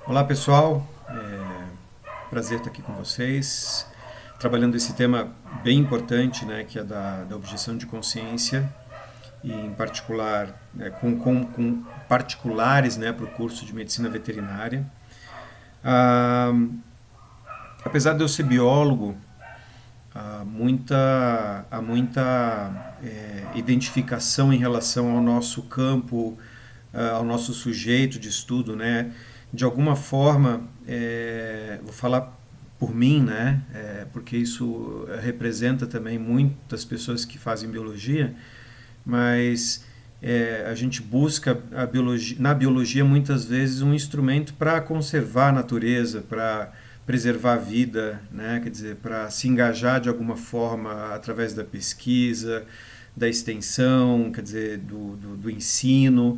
Olá pessoal, prazer estar aqui com vocês, trabalhando esse tema bem importante, né, que é da objeção de consciência, e em particular com particulares, né, para o curso de medicina veterinária. Ah, Apesar de eu ser biólogo, há muita identificação em relação ao nosso campo, ao nosso sujeito de estudo, né? De alguma forma, vou falar por mim, né? Porque isso representa também muitas pessoas que fazem biologia, mas a gente busca na biologia muitas vezes um instrumento para conservar a natureza, para preservar a vida, né? Quer dizer, para se engajar de alguma forma através da pesquisa, da extensão, quer dizer, do ensino,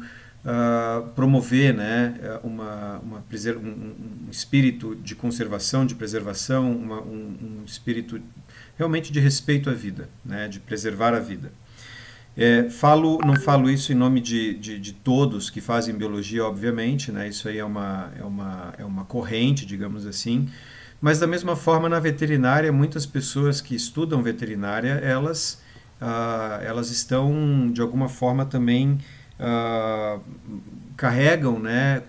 promover, né, um espírito de conservação, de preservação, um espírito realmente de respeito à vida, né, de preservar a vida. Não falo isso em nome de todos que fazem biologia, obviamente, né? Isso aí é uma corrente, digamos assim. Mas da mesma forma, na veterinária, muitas pessoas que estudam veterinária, elas estão, de alguma forma, também carregam, né,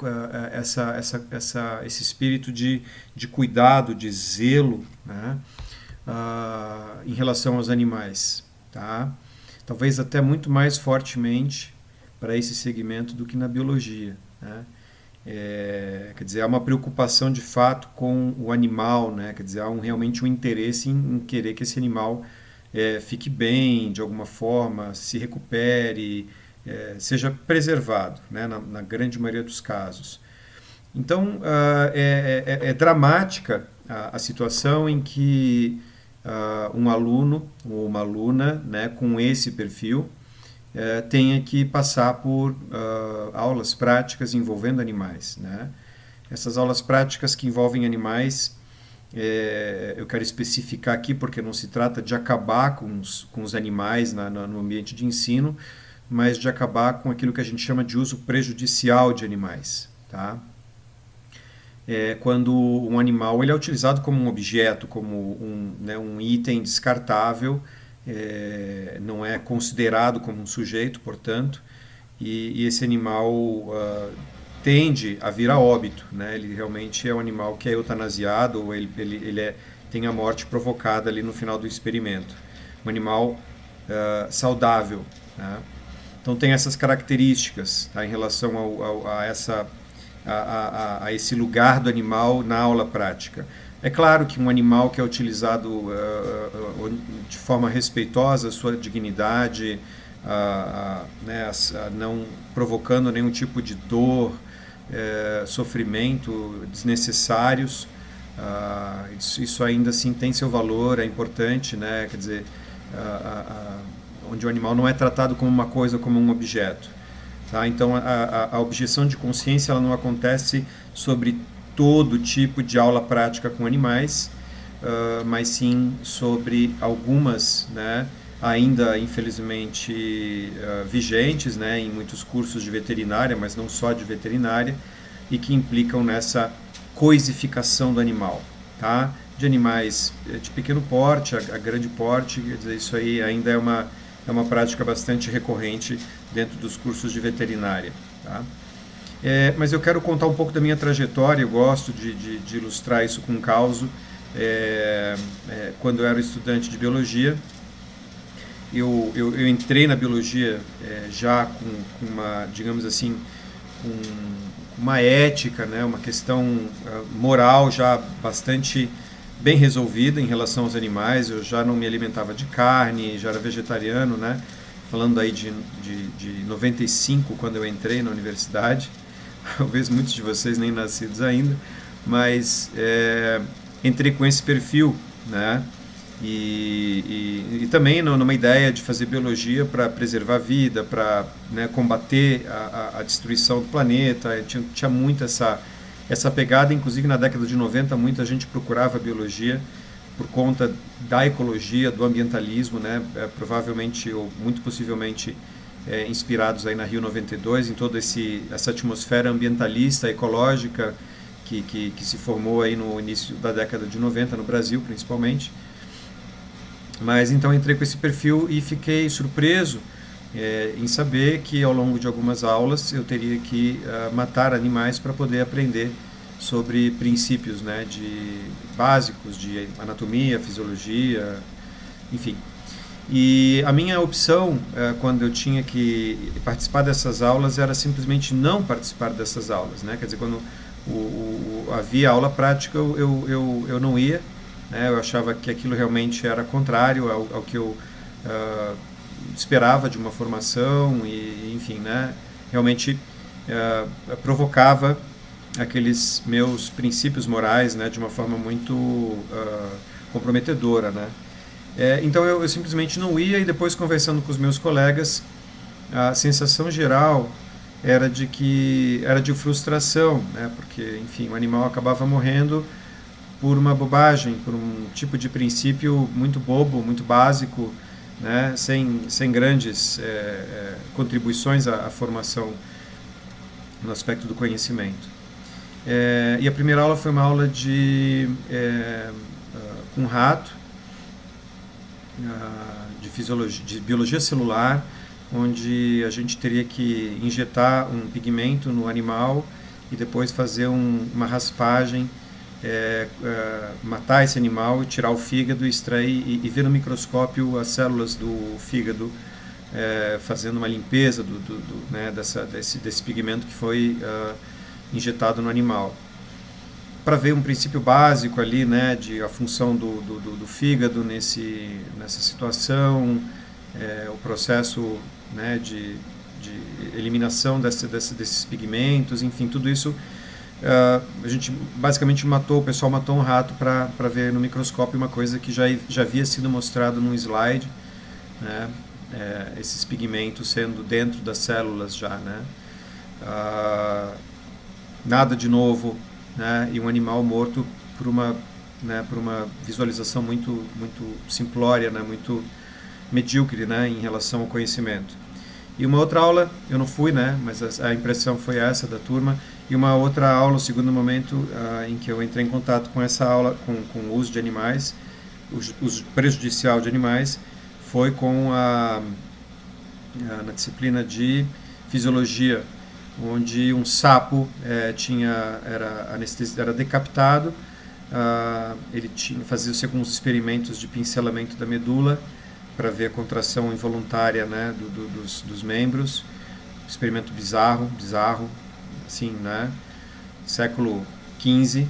esse espírito de cuidado, de zelo, né, em relação aos animais, tá? Talvez até muito mais fortemente para esse segmento do que na biologia, né? Quer dizer, há uma preocupação de fato com o animal, né? Quer dizer, realmente um interesse em querer que esse animal fique bem, de alguma forma, se recupere, seja preservado, né? Na grande maioria dos casos. Então, é dramática a situação em que um aluno ou uma aluna, né, com esse perfil tenha que passar por aulas práticas envolvendo animais, né? Essas aulas práticas que envolvem animais, eu quero especificar aqui porque não se trata de acabar com os animais no ambiente de ensino, mas de acabar com aquilo que a gente chama de uso prejudicial de animais, tá? Quando um animal ele é utilizado como um objeto, como um item descartável, não é considerado como um sujeito, portanto, e esse animal tende a vir a óbito, né? Ele realmente é um animal que é eutanasiado, ou ele tem a morte provocada ali no final do experimento. Um animal saudável, né? Então tem essas características, tá, em relação a esse lugar do animal na aula prática. É claro que um animal que é utilizado de forma respeitosa à sua dignidade, né, não provocando nenhum tipo de dor, sofrimento desnecessários, isso ainda assim tem seu valor, é importante, né? Quer dizer, onde o animal não é tratado como uma coisa, como um objeto. Tá? Então, a objeção de consciência ela não acontece sobre todo tipo de aula prática com animais, mas sim sobre algumas, né, ainda infelizmente vigentes, né, em muitos cursos de veterinária, mas não só de veterinária, e que implicam nessa coisificação do animal, tá? De animais de pequeno porte a grande porte, quer dizer, isso aí ainda é uma prática bastante recorrente dentro dos cursos de veterinária, tá? Mas eu quero contar um pouco da minha trajetória, eu gosto de ilustrar isso com um caso. Quando eu era estudante de biologia, eu entrei na biologia já com uma, digamos assim, com uma ética, né, uma questão moral já bastante bem resolvida em relação aos animais. Eu já não me alimentava de carne, já era vegetariano, né? Falando aí de 95, quando eu entrei na universidade. Talvez muitos de vocês nem nascidos ainda, mas entrei com esse perfil, né? E também numa ideia de fazer biologia para preservar a vida, para, né, combater a destruição do planeta. Tinha muito essa pegada, inclusive na década de 90 muita gente procurava biologia por conta da ecologia, do ambientalismo, né? Provavelmente ou muito possivelmente inspirados aí na Rio 92, em toda essa atmosfera ambientalista, ecológica, que se formou aí no início da década de 90 no Brasil, principalmente. Mas então entrei com esse perfil e fiquei surpreso em saber que ao longo de algumas aulas eu teria que matar animais para poder aprender sobre princípios, né, básicos de anatomia, fisiologia, enfim. E a minha opção, quando eu tinha que participar dessas aulas, era simplesmente não participar dessas aulas, né? Quer dizer, quando havia aula prática, eu não ia, né? Eu achava que aquilo realmente era contrário ao que eu esperava de uma formação e, enfim, né? Realmente provocava aqueles meus princípios morais, né? De uma forma muito comprometedora, né? Então eu simplesmente não ia, e depois conversando com os meus colegas, a sensação geral era de frustração, né? Porque, enfim, o animal acabava morrendo por uma bobagem, por um tipo de princípio muito bobo, muito básico, né? Sem grandes contribuições à formação no aspecto do conhecimento. E a primeira aula foi uma aula com rato, de fisiologia, de biologia celular, onde a gente teria que injetar um pigmento no animal e depois fazer uma raspagem, matar esse animal, tirar o fígado, extrair e ver no microscópio as células do fígado, fazendo uma limpeza né, desse pigmento que foi injetado no animal, para ver um princípio básico ali, né, de a função do fígado nessa situação, o processo, né, de eliminação desses pigmentos, enfim, tudo isso. A gente basicamente o pessoal matou um rato para ver no microscópio uma coisa que já havia sido mostrado num slide, né, esses pigmentos sendo dentro das células já, né. Nada de novo, né, e um animal morto por uma visualização muito simplória, né, muito medíocre, né, em relação ao conhecimento. E uma outra aula, eu não fui, né, mas a impressão foi essa da turma, e uma outra aula, o segundo momento em que eu entrei em contato com essa aula, com o uso de animais, o uso prejudicial de animais, foi na disciplina de fisiologia, onde um sapo era decapitado, fazia-se alguns experimentos de pincelamento da medula para ver a contração involuntária, né, dos membros, experimento bizarro, assim, né, século XV,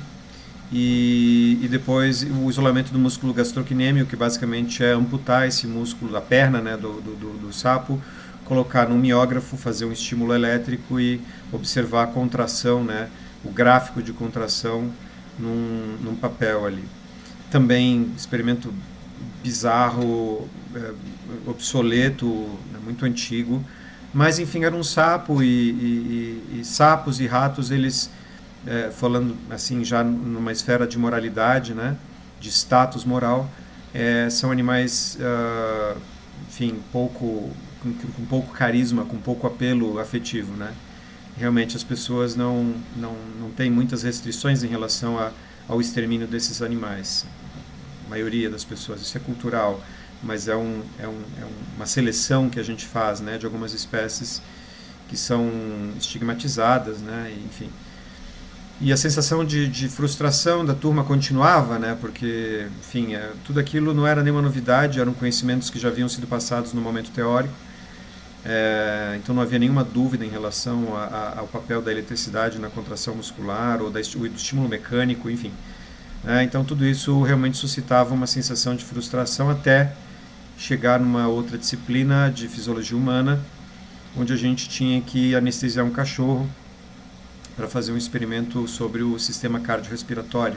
e depois o isolamento do músculo gastrocnêmio, que basicamente é amputar esse músculo da perna, né, do sapo, colocar no miógrafo, fazer um estímulo elétrico e observar a contração, né, o gráfico de contração num papel ali. Também experimento bizarro, obsoleto, né, muito antigo, mas enfim, era um sapo, e sapos e ratos, eles, falando assim já numa esfera de moralidade, né, de status moral, são animais, enfim, com pouco carisma, com pouco apelo afetivo, né? Realmente as pessoas não têm muitas restrições em relação ao extermínio desses animais. A maioria das pessoas, isso é cultural, mas é uma seleção que a gente faz, né, de algumas espécies que são estigmatizadas, né, enfim. E a sensação de frustração da turma continuava, né, porque, enfim, tudo aquilo não era nenhuma novidade, eram conhecimentos que já haviam sido passados no momento teórico. Então não havia nenhuma dúvida em relação ao papel da eletricidade na contração muscular ou do estímulo mecânico, enfim. Então tudo isso realmente suscitava uma sensação de frustração, até chegar numa outra disciplina de fisiologia humana, onde a gente tinha que anestesiar um cachorro para fazer um experimento sobre o sistema cardiorrespiratório.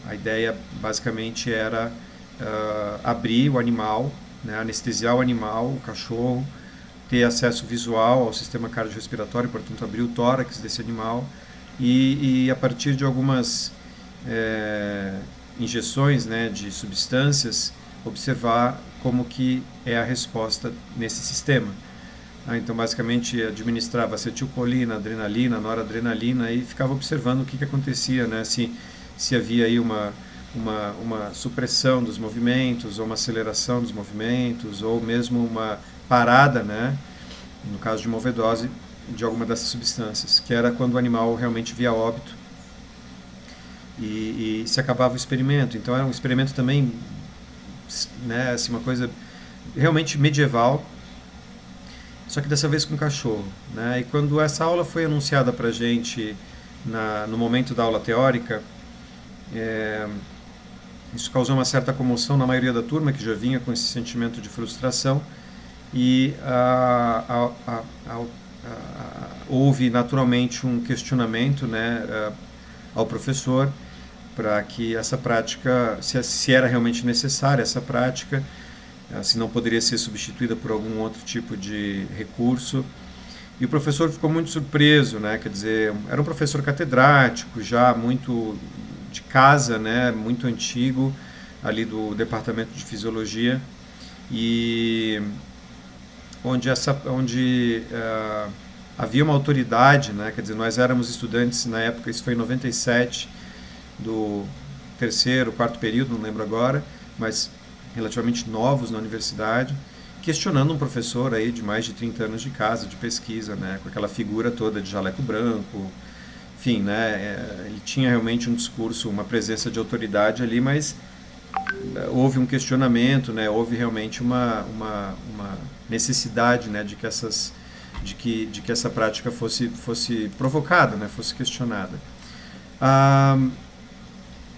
A ideia basicamente era abrir o animal, né, anestesiar o animal, o cachorro, ter acesso visual ao sistema cardiorrespiratório, portanto abrir o tórax desse animal e a partir de algumas injeções, né, de substâncias, observar como que é a resposta nesse sistema. Então, basicamente, administrava acetilcolina, adrenalina, noradrenalina e ficava observando o que acontecia, né? Se havia aí uma supressão dos movimentos, ou uma aceleração dos movimentos, ou mesmo uma parada, né? No caso de uma overdose de alguma dessas substâncias, que era quando o animal realmente via óbito e se acabava o experimento. Então, era um experimento também, né? Assim, uma coisa realmente medieval, só que dessa vez com cachorro, né? E quando essa aula foi anunciada para a gente no momento da aula teórica, isso causou uma certa comoção na maioria da turma, que já vinha com esse sentimento de frustração, e houve naturalmente um questionamento, né, ao professor para que essa prática, se era realmente necessária essa prática, se não poderia ser substituída por algum outro tipo de recurso. E o professor ficou muito surpreso, né? Quer dizer, era um professor catedrático, já muito de casa, né? Muito antigo, ali do departamento de fisiologia, e onde havia uma autoridade, né? Quer dizer, nós éramos estudantes na época, isso foi em 97, do terceiro, quarto período, não lembro agora, mas relativamente novos na universidade, questionando um professor aí de mais de 30 anos de casa, de pesquisa, né, com aquela figura toda de jaleco branco, enfim, né, ele tinha realmente um discurso, uma presença de autoridade ali, mas houve um questionamento, né, houve realmente uma necessidade, né, de que essa prática fosse provocada, né, fosse questionada.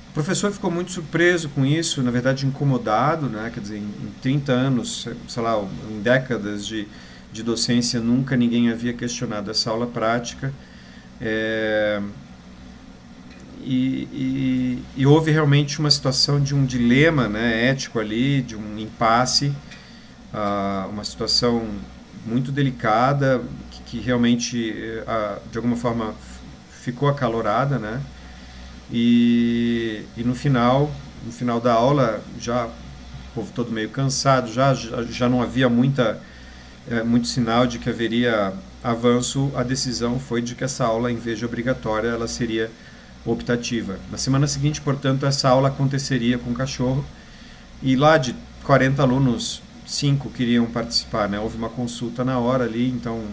O professor ficou muito surpreso com isso, na verdade incomodado, né? Quer dizer, em 30 anos, sei lá, em décadas de docência, nunca ninguém havia questionado essa aula prática. E houve realmente uma situação de um dilema, né, ético ali, de um impasse, uma situação muito delicada, que realmente, de alguma forma, ficou acalorada, né? E no final da aula, já o povo todo meio cansado, já não havia muito sinal de que haveria avanço. A decisão foi de que essa aula, em vez de obrigatória, ela seria optativa. Na semana seguinte, portanto, essa aula aconteceria com o cachorro, e lá de 40 alunos, 5 queriam participar, né? Houve uma consulta na hora ali, então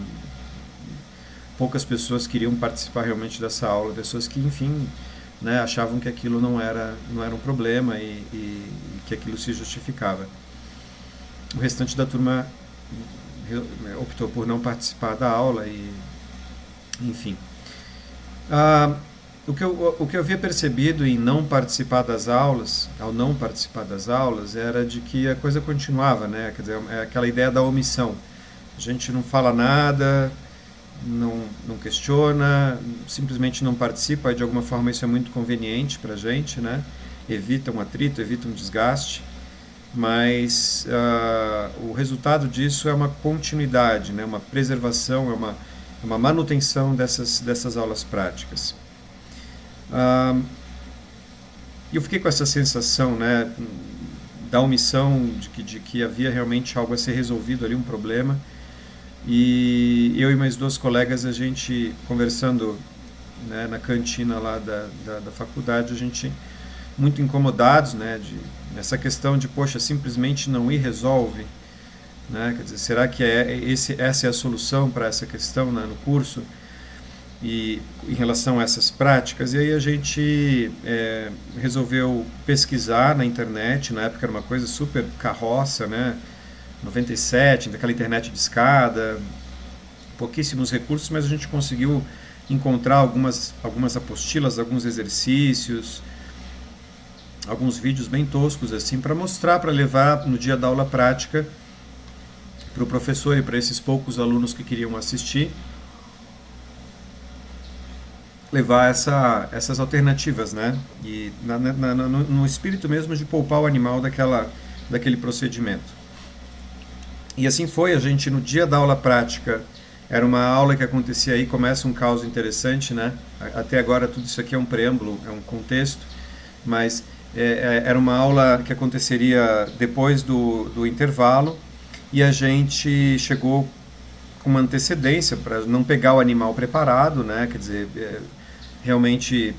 poucas pessoas queriam participar realmente dessa aula, pessoas que, enfim, né, achavam que aquilo não era um problema e que aquilo se justificava. O restante da turma optou por não participar da aula e, enfim. O que eu havia percebido em não participar das aulas, ao não participar das aulas, era de que a coisa continuava, né? Quer dizer, é aquela ideia da omissão. A gente não fala nada, não questiona, simplesmente não participa. De alguma forma isso é muito conveniente para a gente, né? Evita um atrito, evita um desgaste, mas o resultado disso é uma continuidade, né? Uma preservação, é uma manutenção dessas aulas práticas. E eu fiquei com essa sensação, né, da omissão, de que havia realmente algo a ser resolvido ali, um problema. E eu e mais 2 colegas, a gente conversando, né, na cantina lá da faculdade, a gente muito incomodados, né, nessa questão de, poxa, simplesmente não ir resolve, né? Quer dizer, será que essa é a solução para essa questão, né, no curso? E em relação a essas práticas, e aí a gente resolveu pesquisar na internet. Na época era uma coisa super carroça, né? 97, daquela internet de escada, pouquíssimos recursos, mas a gente conseguiu encontrar algumas apostilas, alguns exercícios, alguns vídeos bem toscos assim, para mostrar, para levar no dia da aula prática para o professor e para esses poucos alunos que queriam assistir, levar essas alternativas, né? E no espírito mesmo de poupar o animal daquele procedimento. E assim foi. A gente, no dia da aula prática, era uma aula que acontecia aí, começa um caos interessante, né? Até agora tudo isso aqui é um preâmbulo, é um contexto, mas era uma aula que aconteceria depois do intervalo, e a gente chegou com uma antecedência para não pegar o animal preparado, né? Quer dizer, realmente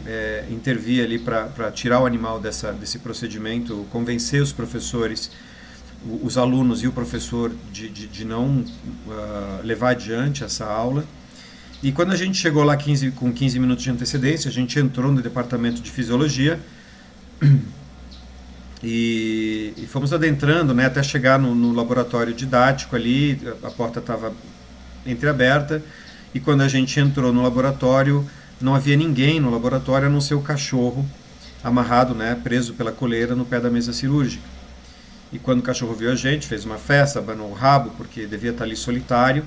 intervir ali para tirar o animal desse procedimento, convencer os professores, os alunos e o professor de não levar adiante essa aula. E quando a gente chegou lá com 15 minutos de antecedência, a gente entrou no departamento de fisiologia e fomos adentrando, né, até chegar no laboratório didático ali. A porta estava entreaberta, e quando a gente entrou no laboratório, não havia ninguém no laboratório a não ser o cachorro amarrado, né, preso pela coleira no pé da mesa cirúrgica. E quando o cachorro viu a gente, fez uma festa, abanou o rabo, porque devia estar ali solitário,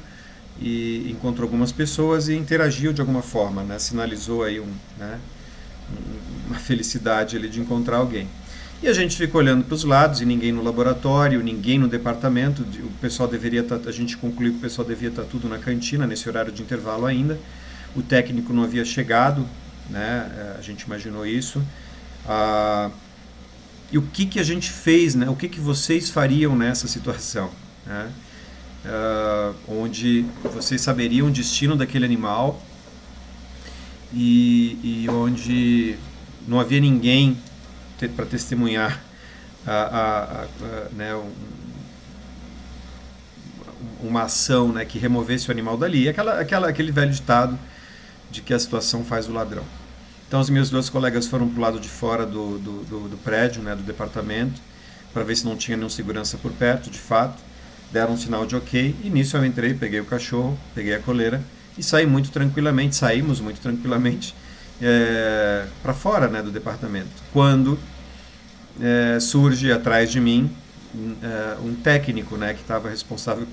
e encontrou algumas pessoas e interagiu de alguma forma, né, sinalizou aí uma felicidade ali de encontrar alguém. E a gente ficou olhando para os lados e ninguém no laboratório, ninguém no departamento. O pessoal deveria estar, a gente concluiu que o pessoal devia estar tudo na cantina nesse horário de intervalo ainda. O técnico não havia chegado, né? A gente imaginou isso. E o que a gente fez, né? O que vocês fariam nessa situação, né? Onde vocês saberiam o destino daquele animal e onde não havia ninguém para testemunhar né, uma ação, né, que removesse o animal dali. Aquele velho ditado de que a situação faz o ladrão. Então os meus dois colegas foram para o lado de fora do prédio, né, do departamento, para ver se não tinha nenhum segurança por perto, de fato. Deram um sinal de ok, e nisso eu entrei, peguei o cachorro, peguei a coleira e saímos muito tranquilamente para fora, né, do departamento. Quando surge atrás de mim um técnico, né, que estava responsável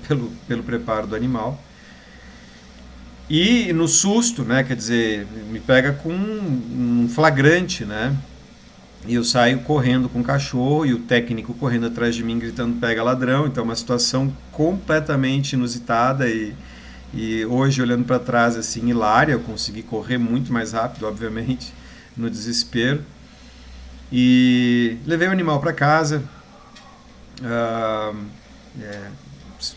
pelo preparo do animal. E no susto, né, quer dizer, me pega com um flagrante, né? E eu saio correndo com o cachorro e o técnico correndo atrás de mim gritando pega ladrão. Então é uma situação completamente inusitada e hoje olhando para trás assim, hilária. Eu consegui correr muito mais rápido, obviamente, no desespero. E levei o animal para casa.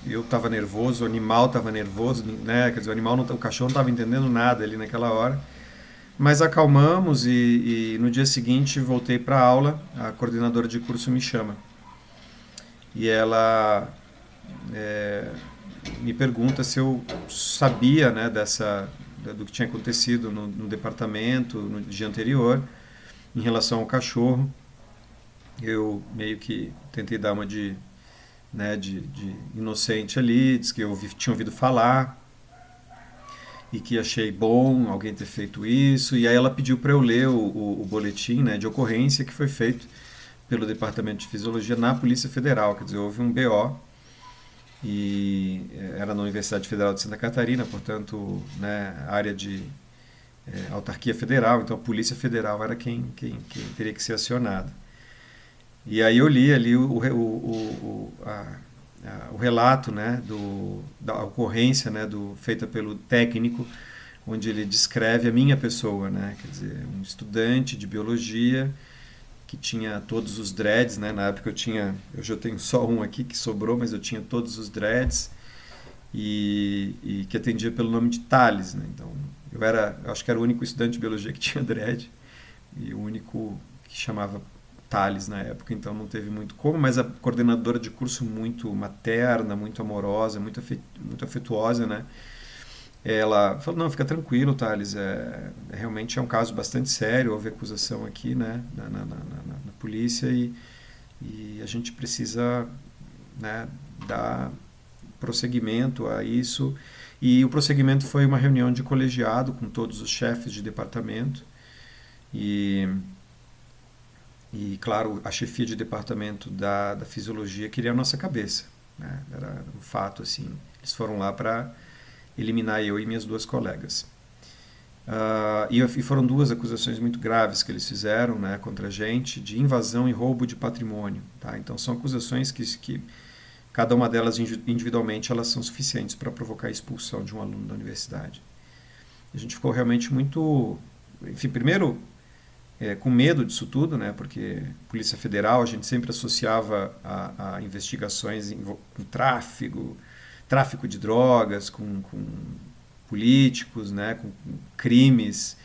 Eu estava nervoso, o animal estava nervoso, né? Quer dizer, o cachorro não estava entendendo nada ali naquela hora. Mas acalmamos e no dia seguinte voltei para a aula, a coordenadora de curso me chama. E ela me pergunta se eu sabia, né, do que tinha acontecido no departamento no dia anterior, em relação ao cachorro. Eu meio que tentei dar uma de inocente ali, disse que eu tinha ouvido falar e que achei bom alguém ter feito isso. E aí ela pediu para eu ler o boletim, né, de ocorrência que foi feito pelo Departamento de Fisiologia na Polícia Federal. Quer dizer, houve um BO e era na Universidade Federal de Santa Catarina, portanto, né, área de autarquia federal, então a Polícia Federal era quem teria que ser acionada. E aí eu li ali o relato, né, da ocorrência, né, feita pelo técnico, onde ele descreve a minha pessoa, né, quer dizer, um estudante de biologia que tinha todos os dreads, né, na época hoje eu tenho só um aqui que sobrou, mas eu tinha todos os dreads e que atendia pelo nome de Thales, né, então eu acho que era o único estudante de biologia que tinha dread e o único que chamava Thales na época, então não teve muito como, mas a coordenadora de curso muito materna, muito amorosa, muito afetuosa, né? Ela falou, não, fica tranquilo, Thales, realmente é um caso bastante sério, houve acusação aqui, né, na polícia e a gente precisa, né, dar prosseguimento a isso. E o prosseguimento foi uma reunião de colegiado com todos os chefes de departamento e claro, a chefia de departamento da fisiologia queria a nossa cabeça, né? Era um fato assim. Eles foram lá para eliminar eu e minhas duas colegas. E foram duas acusações muito graves que eles fizeram, né, contra a gente, de invasão e roubo de patrimônio. Tá? Então são acusações que cada uma delas individualmente elas são suficientes para provocar a expulsão de um aluno da universidade. A gente ficou realmente muito... Enfim, primeiro... com medo disso tudo, né? Porque Polícia Federal a gente sempre associava a investigações em tráfigo, tráfico de drogas, com políticos, né, com crimes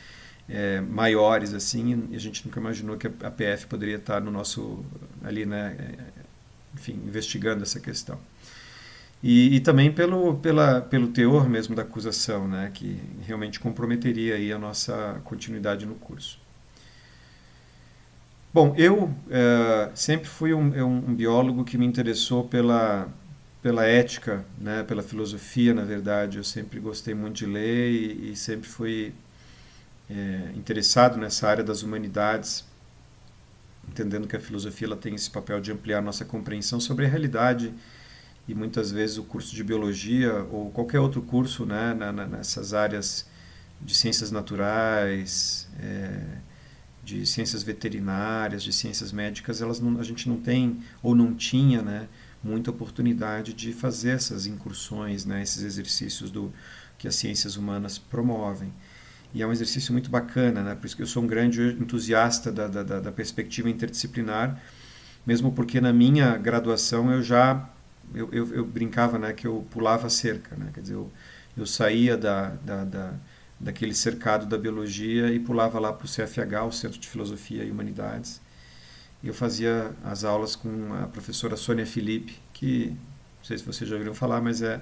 maiores assim, e a gente nunca imaginou que a PF poderia estar no nosso ali, né, enfim, investigando essa questão. E também pelo teor mesmo da acusação, né, que realmente comprometeria aí a nossa continuidade no curso. Bom, eu sempre fui um biólogo que me interessou pela ética, né, pela filosofia, na verdade. Eu sempre gostei muito de ler e sempre fui interessado nessa área das humanidades, entendendo que a filosofia ela tem esse papel de ampliar nossa compreensão sobre a realidade e muitas vezes o curso de biologia ou qualquer outro curso, né, nessas áreas de ciências naturais, de ciências veterinárias, de ciências médicas, a gente não tem ou não tinha, né, muita oportunidade de fazer essas incursões, né, esses exercícios que as ciências humanas promovem. E é um exercício muito bacana, né? Por isso que eu sou um grande entusiasta da perspectiva interdisciplinar, mesmo porque na minha graduação eu brincava, né, que eu pulava a cerca, né? Quer dizer, eu saía daquele cercado da biologia e pulava lá para o CFH, o Centro de Filosofia e Humanidades. E eu fazia as aulas com a professora Sônia Felipe, que não sei se vocês já ouviram falar, mas é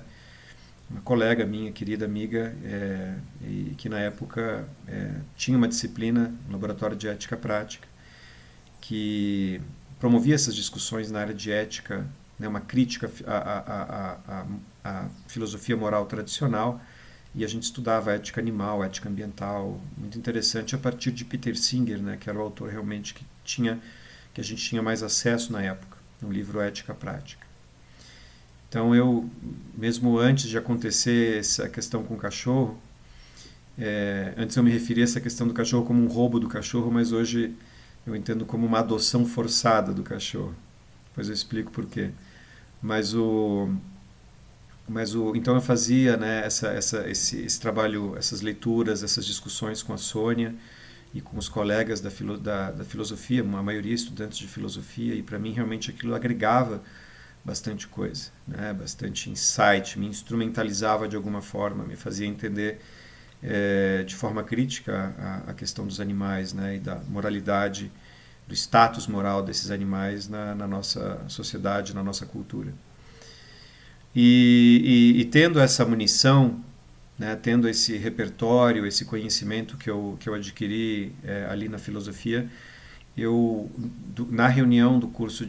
uma colega minha, querida amiga, e que na época tinha uma disciplina no Laboratório de Ética Prática que promovia essas discussões na área de ética, né, uma crítica à filosofia moral tradicional, e a gente estudava ética animal, ética ambiental, muito interessante a partir de Peter Singer, né, que era o autor realmente que a gente tinha mais acesso na época, no livro Ética Prática. Então eu, mesmo antes de acontecer essa questão com o cachorro, antes eu me referia a essa questão do cachorro como um roubo do cachorro, mas hoje eu entendo como uma adoção forçada do cachorro. Depois eu explico por quê. Mas então eu fazia, né, esse trabalho, essas leituras, essas discussões com a Sônia e com os colegas da filosofia, a maioria estudantes de filosofia, e para mim realmente aquilo agregava bastante coisa, né, bastante insight, me instrumentalizava de alguma forma, me fazia entender de forma crítica a questão dos animais, né, e da moralidade, do status moral desses animais na nossa sociedade, na nossa cultura. E tendo essa munição, né, tendo esse repertório, esse conhecimento que eu adquiri ali na filosofia, na reunião do curso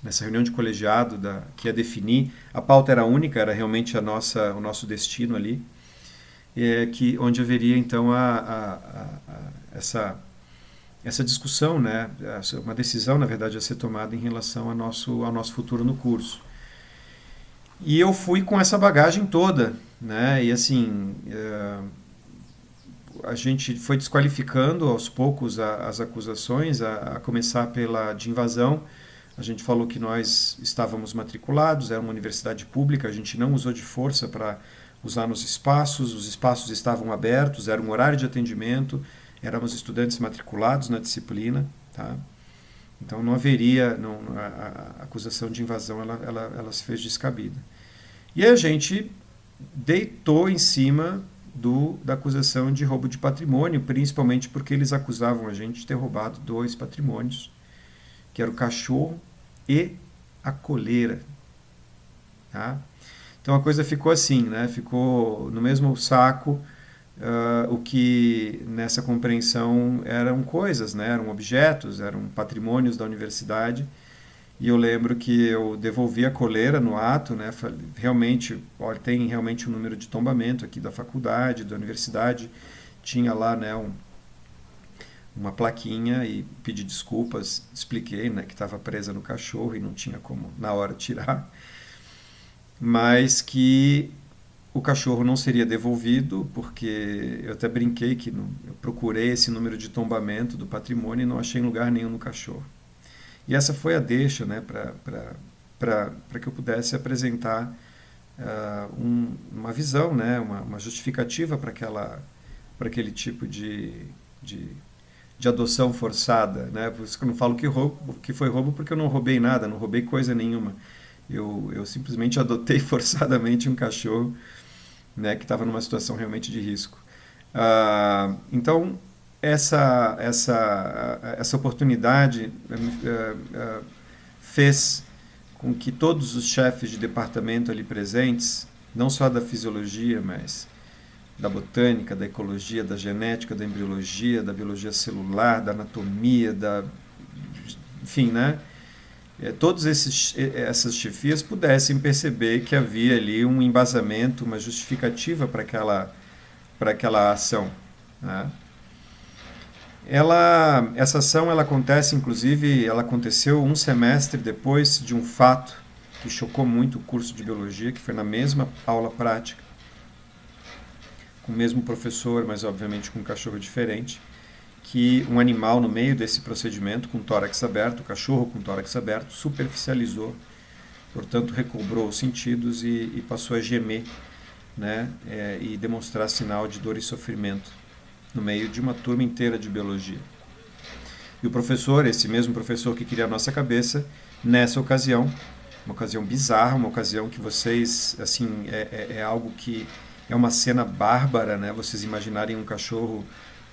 nessa reunião de colegiado que ia definir, a pauta era única, era realmente o nosso destino ali, onde haveria então essa discussão, né, uma decisão, na verdade, a ser tomada em relação ao nosso futuro no curso. E eu fui com essa bagagem toda, né, e assim, a gente foi desqualificando aos poucos as acusações, a começar pela de invasão. A gente falou que nós estávamos matriculados, era uma universidade pública, a gente não usou de força para usar nos espaços, os espaços estavam abertos, era um horário de atendimento, éramos estudantes matriculados na disciplina, tá? Então não haveria, a acusação de invasão ela se fez descabida. E a gente deitou em cima da acusação de roubo de patrimônio, principalmente porque eles acusavam a gente de ter roubado 2 patrimônios, que era o cachorro e a coleira. Tá? Então a coisa ficou assim, né? Ficou no mesmo saco o que nessa compreensão eram coisas, né? Eram objetos, eram patrimônios da universidade. E eu lembro que eu devolvi a coleira no ato, né? Realmente, olha, tem realmente um número de tombamento aqui da faculdade, da universidade. Tinha lá, né, uma plaquinha e pedi desculpas, expliquei, né, que estava presa no cachorro e não tinha como na hora tirar, mas que o cachorro não seria devolvido, porque eu até brinquei que eu procurei esse número de tombamento do patrimônio e não achei em lugar nenhum no cachorro. E essa foi a deixa, né, para que eu pudesse apresentar uma visão, né, uma justificativa para aquele tipo de adoção forçada, né? Por isso que eu não falo que foi roubo, porque eu não roubei nada, não roubei coisa nenhuma. Eu simplesmente adotei forçadamente um cachorro, né, que estava numa situação realmente de risco. Então, essa oportunidade fez com que todos os chefes de departamento ali presentes, não só da fisiologia, mas da botânica, da ecologia, da genética, da embriologia, da biologia celular, da anatomia, enfim, né? Todas essas chefias pudessem perceber que havia ali um embasamento, uma justificativa para aquela ação, né? Essa ação ela acontece, inclusive, ela aconteceu um semestre depois de um fato que chocou muito o curso de biologia, que foi na mesma aula prática, com o mesmo professor, mas obviamente com um cachorro diferente, que um animal no meio desse procedimento, com tórax aberto, o cachorro com tórax aberto, superficializou, portanto recobrou os sentidos e passou a gemer, né, e demonstrar sinal de dor e sofrimento no meio de uma turma inteira de biologia. E o professor, esse mesmo professor que queria a nossa cabeça, nessa ocasião, uma ocasião bizarra, uma ocasião que vocês, assim, é algo que é uma cena bárbara, né? Vocês imaginarem um cachorro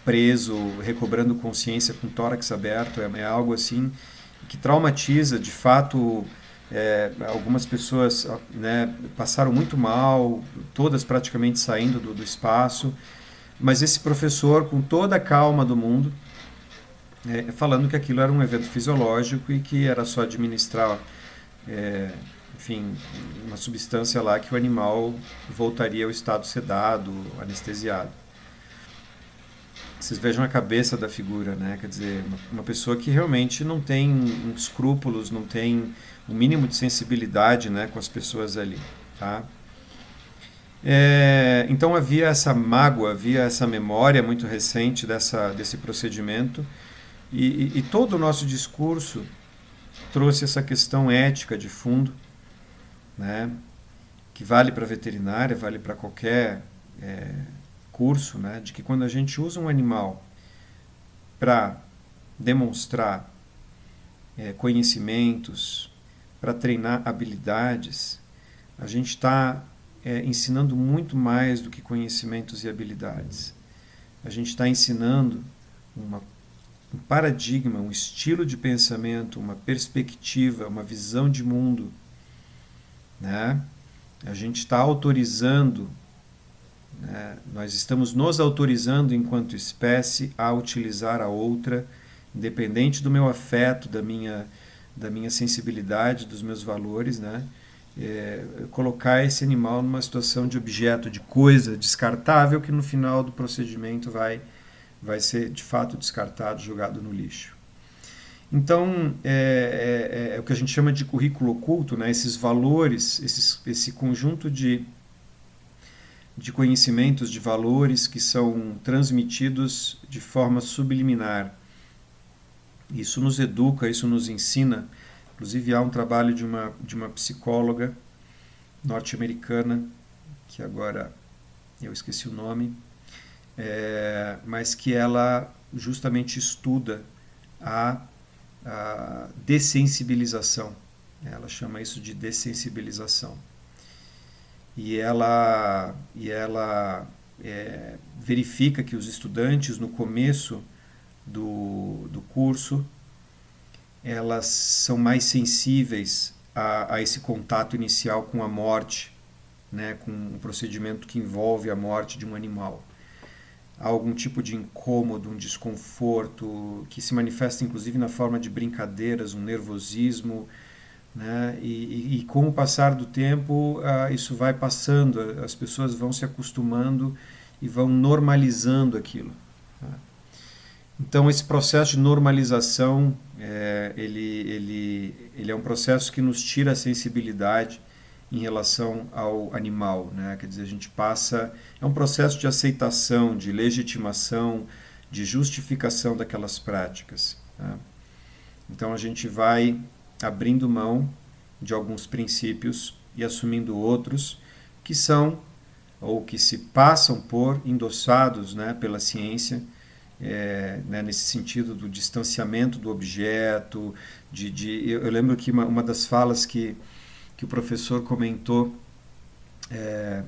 preso, recobrando consciência com tórax aberto, é algo assim que traumatiza, de fato. Algumas pessoas, né, passaram muito mal, todas praticamente saindo do espaço, mas esse professor, com toda a calma do mundo, falando que aquilo era um evento fisiológico e que era só administrar, enfim, uma substância lá que o animal voltaria ao estado sedado, anestesiado. Vocês vejam a cabeça da figura, né? Quer dizer, uma pessoa que realmente não tem escrúpulos, não tem o mínimo de sensibilidade, né, com as pessoas ali, tá? Então havia essa mágoa, havia essa memória muito recente desse procedimento e todo o nosso discurso trouxe essa questão ética de fundo, né, que vale para a veterinária, vale para qualquer curso, né, de que quando a gente usa um animal para demonstrar conhecimentos, para treinar habilidades, a gente está ensinando muito mais do que conhecimentos e habilidades. A gente está ensinando um paradigma, um estilo de pensamento, uma perspectiva, uma visão de mundo, né? A gente está autorizando, né? Nós estamos nos autorizando enquanto espécie a utilizar a outra, independente do meu afeto, da minha sensibilidade, dos meus valores, né? Colocar esse animal numa situação de objeto, de coisa descartável que no final do procedimento vai ser de fato descartado, jogado no lixo. Então, é o que a gente chama de currículo oculto, né? Esses valores, esse conjunto de conhecimentos, de valores que são transmitidos de forma subliminar. Isso nos educa, isso nos ensina. Inclusive há um trabalho de uma psicóloga norte-americana, que agora eu esqueci o nome, mas que ela justamente estuda a dessensibilização. Ela chama isso de dessensibilização. E ela verifica que os estudantes, no começo do curso, elas são mais sensíveis a esse contato inicial com a morte, né, com um procedimento que envolve a morte de um animal. Há algum tipo de incômodo, um desconforto, que se manifesta inclusive na forma de brincadeiras, um nervosismo, né, e com o passar do tempo isso vai passando, as pessoas vão se acostumando e vão normalizando aquilo. Tá? Então, esse processo de normalização, ele é um processo que nos tira a sensibilidade em relação ao animal, né? Quer dizer, a gente passa... É um processo de aceitação, de legitimação, de justificação daquelas práticas. Tá? Então, a gente vai abrindo mão de alguns princípios e assumindo outros que são, ou que se passam por endossados, né, pela ciência, né, nesse sentido do distanciamento do objeto. Eu lembro que uma das falas que que o professor comentou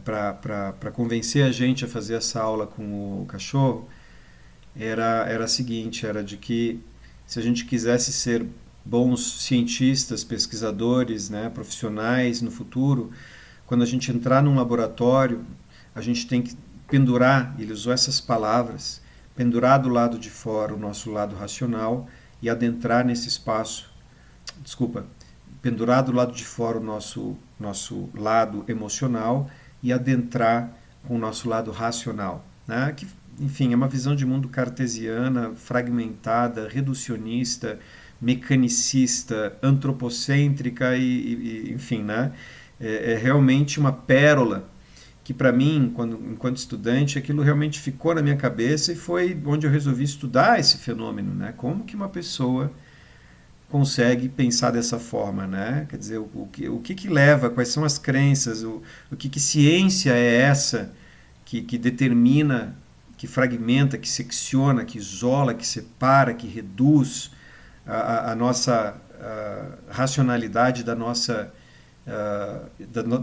para convencer a gente a fazer essa aula com o cachorro era a seguinte, era de que se a gente quisesse ser bons cientistas, pesquisadores, né, profissionais no futuro, quando a gente entrar num laboratório, a gente tem que pendurar, ele usou essas palavras, pendurar do lado de fora o nosso lado racional e adentrar nesse espaço, desculpa, pendurar do lado de fora o nosso lado emocional e adentrar com o nosso lado racional, né? Que, enfim, é uma visão de mundo cartesiana, fragmentada, reducionista, mecanicista, antropocêntrica enfim, né? É realmente uma pérola que para mim, enquanto estudante, aquilo realmente ficou na minha cabeça e foi onde eu resolvi estudar esse fenômeno, né? Como que uma pessoa consegue pensar dessa forma, né? Quer dizer, o que leva, quais são as crenças, o que ciência é essa que determina, que fragmenta, que secciona, que isola, que separa, que reduz a nossa racionalidade da nossa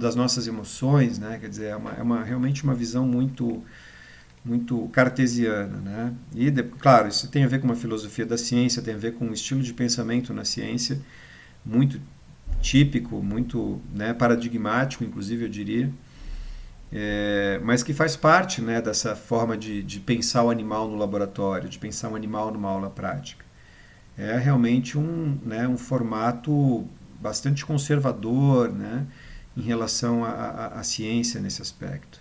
das nossas emoções, né? Quer dizer, realmente uma visão muito cartesiana, né? E, claro, isso tem a ver com uma filosofia da ciência, tem a ver com um estilo de pensamento na ciência muito típico, muito, né, paradigmático, inclusive, eu diria, mas que faz parte, né, dessa forma de pensar o animal no laboratório, de pensar um animal numa aula prática. É realmente um formato bastante conservador, né, em relação à ciência nesse aspecto.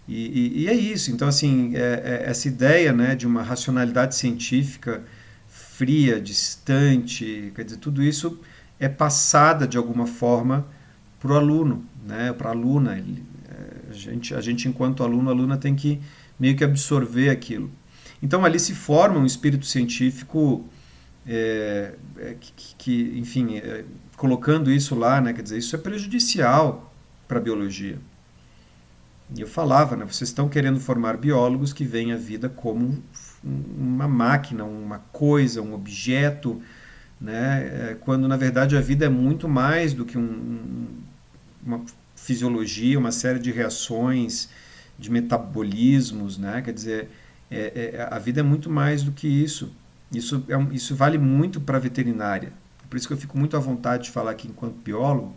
E é isso. Então, assim, essa ideia, né, de uma racionalidade científica fria, distante, quer dizer, tudo isso é passada de alguma forma para o aluno, né, para a aluna. A gente, enquanto aluno, aluna tem que meio que absorver aquilo. Então, ali se forma um espírito científico enfim, colocando isso lá, né, quer dizer, isso é prejudicial para a biologia. E eu falava, né, vocês estão querendo formar biólogos que veem a vida como uma máquina, uma coisa, um objeto, né, quando na verdade a vida é muito mais do que uma fisiologia, uma série de reações, de metabolismos, né, quer dizer, a vida é muito mais do que isso. Isso vale muito para a veterinária. Por isso que eu fico muito à vontade de falar aqui enquanto biólogo,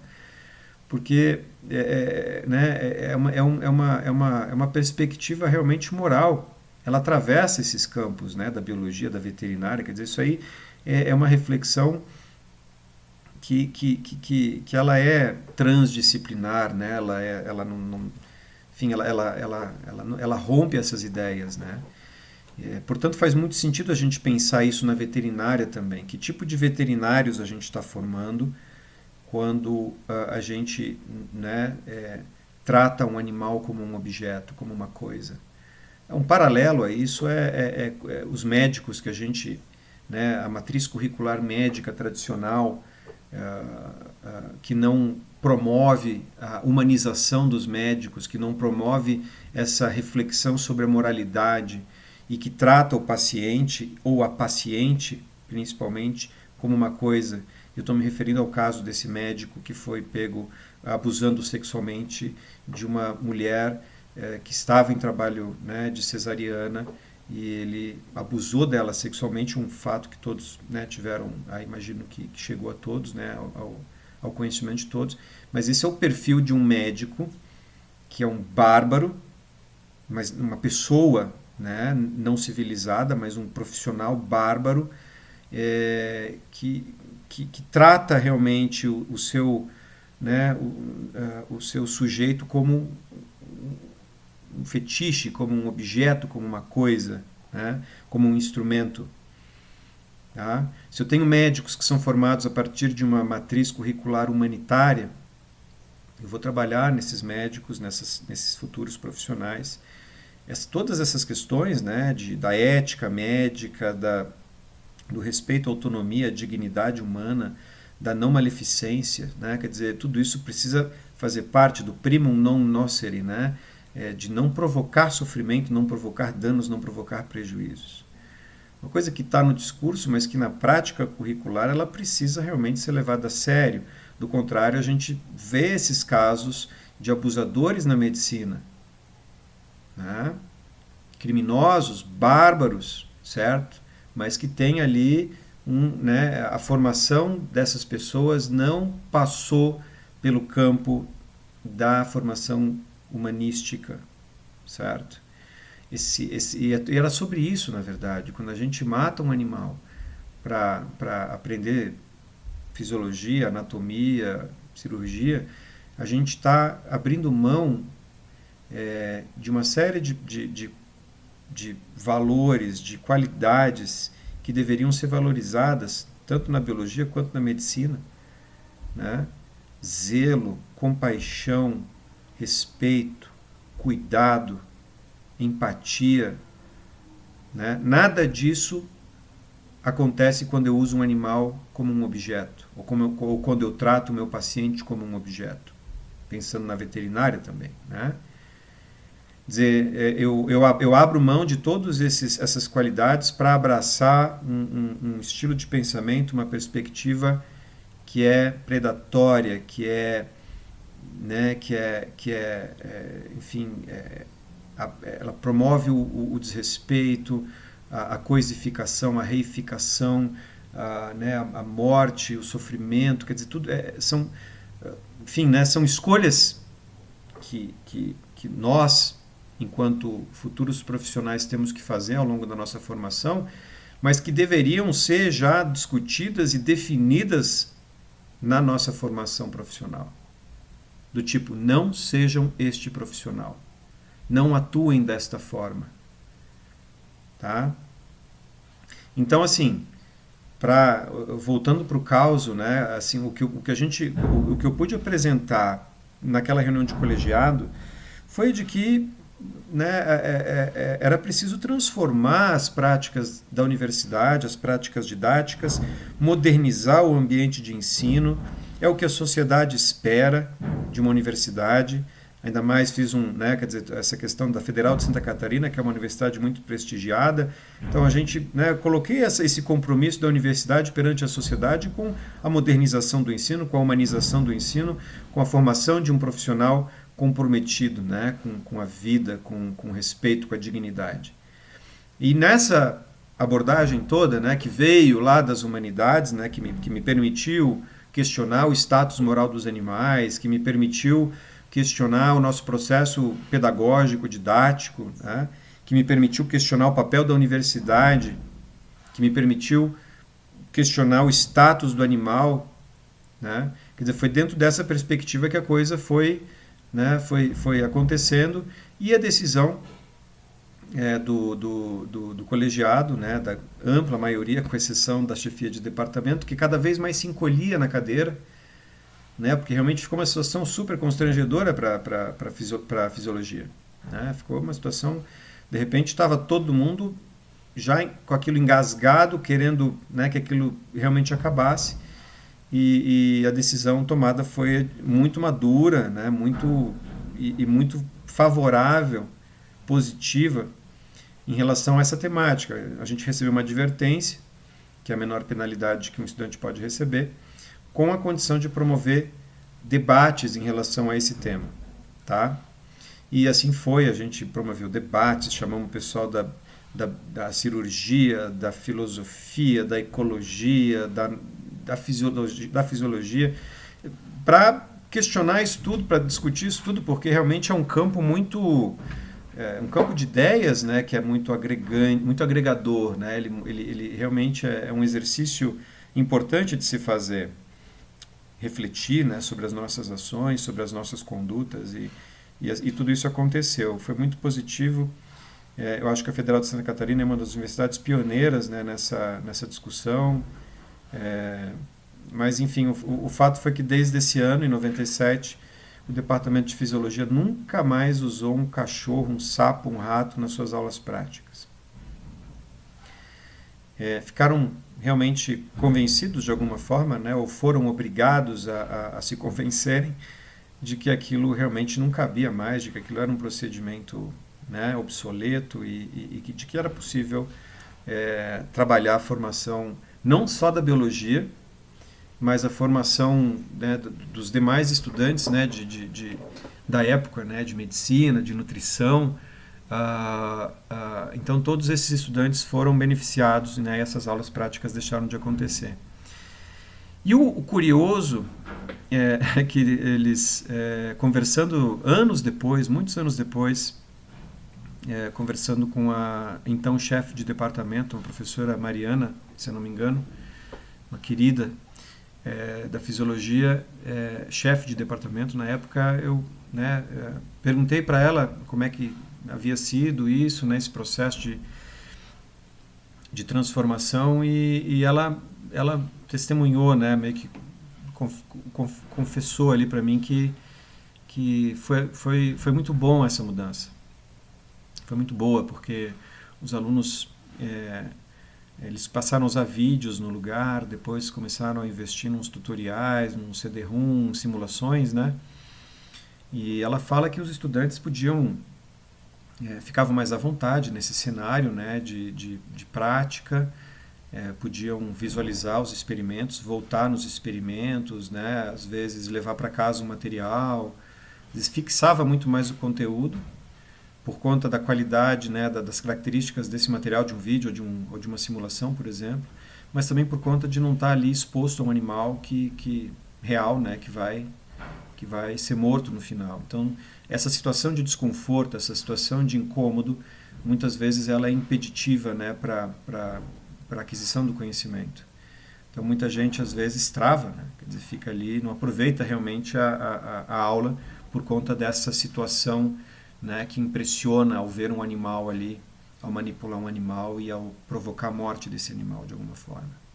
porque né, é uma perspectiva realmente moral. Ela atravessa esses campos, né, da biologia, da veterinária. Quer dizer, isso aí é uma reflexão que ela é transdisciplinar, né? Ela não, enfim, ela rompe essas ideias, né? Portanto, faz muito sentido a gente pensar isso na veterinária também. Que tipo de veterinários a gente está formando quando a gente, né, trata um animal como um objeto, como uma coisa? Um paralelo a isso os médicos que a gente, né, a matriz curricular médica tradicional, que não promove a humanização dos médicos, que não promove essa reflexão sobre a moralidade, e que trata o paciente, ou a paciente, principalmente, como uma coisa. Eu estou me referindo ao caso desse médico que foi pego abusando sexualmente de uma mulher que estava em trabalho, né, de cesariana, e ele abusou dela sexualmente, um fato que todos, né, tiveram, imagino que chegou a todos, né, ao conhecimento de todos. Mas esse é o perfil de um médico que é um bárbaro, mas uma pessoa, né, não civilizada, mas um profissional bárbaro, que trata realmente o seu, né, o seu sujeito como um fetiche, como um objeto, como uma coisa, né, como um instrumento. Tá? Se eu tenho médicos que são formados a partir de uma matriz curricular humanitária, eu vou trabalhar nesses médicos, nesses futuros profissionais, todas essas questões, né, da ética médica, do respeito à autonomia, à dignidade humana, da não maleficência, né, quer dizer, tudo isso precisa fazer parte do primum non nocere, né, de não provocar sofrimento, não provocar danos, não provocar prejuízos. Uma coisa que está no discurso, mas que na prática curricular ela precisa realmente ser levada a sério, Do contrário, a gente vê esses casos de abusadores na medicina, né? Criminosos, bárbaros, certo? Mas que tem ali né, a formação dessas pessoas não passou pelo campo da formação humanística, certo? E era sobre isso, na verdade. Quando a gente mata um animal para aprender fisiologia, anatomia, cirurgia, a gente está abrindo mão de uma série de valores, de qualidades que deveriam ser valorizadas tanto na biologia quanto na medicina, né? Zelo, compaixão, respeito, cuidado, empatia, né? Nada disso acontece quando eu uso um animal como um objeto, ou quando eu trato o meu paciente como um objeto, pensando na veterinária também, né? Dizer, eu abro mão de todas essas qualidades para abraçar um estilo de pensamento, uma perspectiva que é predatória, né, enfim, ela promove o desrespeito, a coisificação, a reificação, né, a morte, o sofrimento, quer dizer, tudo enfim, né, são escolhas que nós, enquanto futuros profissionais, temos que fazer ao longo da nossa formação, mas que deveriam ser já discutidas e definidas na nossa formação profissional. Do tipo, não sejam este profissional. Não atuem desta forma. Tá? Então, assim, voltando para o caso, né, assim, o que eu pude apresentar naquela reunião de colegiado foi de que, né, era preciso transformar as práticas da universidade, as práticas didáticas, modernizar o ambiente de ensino. É o que a sociedade espera de uma universidade. Ainda mais fiz né, quer dizer, essa questão da Federal de Santa Catarina, que é uma universidade muito prestigiada. Então a gente, né, coloquei esse compromisso da universidade perante a sociedade com a modernização do ensino, com a humanização do ensino, com a formação de um profissional comprometido, né, com a vida, com respeito, com a dignidade. E nessa abordagem toda, né, que veio lá das humanidades, né, que me permitiu questionar o status moral dos animais, que me permitiu questionar o nosso processo pedagógico, didático, né, que me permitiu questionar o papel da universidade, que me permitiu questionar o status do animal, né? Quer dizer, foi dentro dessa perspectiva que a coisa foi acontecendo, e a decisão do colegiado, né, da ampla maioria, com exceção da chefia de departamento, que cada vez mais se encolhia na cadeira, né, porque realmente ficou uma situação super constrangedora para a fisiologia. Né? Ficou uma situação, de repente estava todo mundo já com aquilo engasgado, querendo, né, que aquilo realmente acabasse, e a decisão tomada foi muito madura, né, muito favorável, positiva, em relação a essa temática. A gente recebeu uma advertência, que é a menor penalidade que um estudante pode receber, com a condição de promover debates em relação a esse tema. Tá? E assim foi, a gente promoveu debates, chamamos o pessoal da cirurgia, da filosofia, da ecologia, da fisiologia, para questionar isso tudo, para discutir isso tudo, porque realmente é um campo um campo de ideias, né, que é muito agregante, muito agregador, né? Ele realmente é um exercício importante de se fazer, refletir, né, sobre as nossas ações, sobre as nossas condutas, e tudo isso aconteceu. Foi muito positivo. Eu acho que a Federal de Santa Catarina é uma das universidades pioneiras, né, nessa discussão. Mas, enfim, o fato foi que desde esse ano, em 97, o Departamento de Fisiologia nunca mais usou um cachorro, um sapo, um rato nas suas aulas práticas. Ficaram realmente convencidos de alguma forma, né, ou foram obrigados a se convencerem de que aquilo realmente não cabia mais, de que aquilo era um procedimento, né, obsoleto, e de que era possível trabalhar a formação não só da biologia, mas a formação, né, dos demais estudantes, né, da época, né, de medicina, de nutrição. Então todos esses estudantes foram beneficiados, né, e essas aulas práticas deixaram de acontecer. E o curioso é que eles, conversando anos depois, muitos anos depois, conversando com a então chefe de departamento, a professora Mariana, se eu não me engano, uma querida da fisiologia, chefe de departamento na época, eu, né, perguntei para ela como é que havia sido isso, né, esse processo de transformação, e ela testemunhou, né, meio que confessou ali para mim que foi muito bom essa mudança. Foi muito boa, porque os alunos eles passaram a usar vídeos no lugar, depois começaram a investir nos tutoriais, num CD-ROM, simulações, né? E ela fala que os estudantes podiam ficavam mais à vontade nesse cenário, né, de prática, podiam visualizar os experimentos, voltar nos experimentos, né, às vezes levar para casa um material, eles fixava muito mais o conteúdo por conta da qualidade, né, das características desse material, de um vídeo ou de uma simulação, por exemplo, mas também por conta de não estar ali exposto a um animal real, né, que vai ser morto no final. Então, essa situação de desconforto, essa situação de incômodo, muitas vezes ela é impeditiva, né, para a aquisição do conhecimento. Então, muita gente às vezes trava, né, quer dizer, fica ali, não aproveita realmente a aula por conta dessa situação, né, que impressiona ao ver um animal ali, ao manipular um animal e ao provocar a morte desse animal de alguma forma.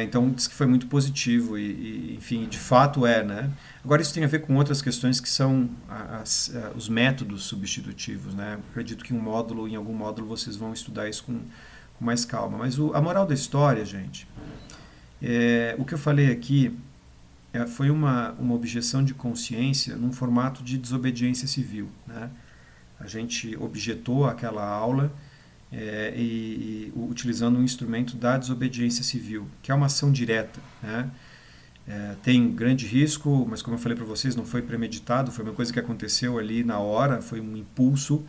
Então, diz que foi muito positivo enfim, de fato né? Agora, isso tem a ver com outras questões que são os métodos substitutivos, né? Acredito que em algum módulo, vocês vão estudar isso com mais calma. Mas a moral da história, gente, o que eu falei aqui foi uma objeção de consciência num formato de desobediência civil, né? A gente objetou aquela aula utilizando um instrumento da desobediência civil, que é uma ação direta, né? Tem grande risco, mas como eu falei para vocês, não foi premeditado, foi uma coisa que aconteceu ali na hora, foi um impulso,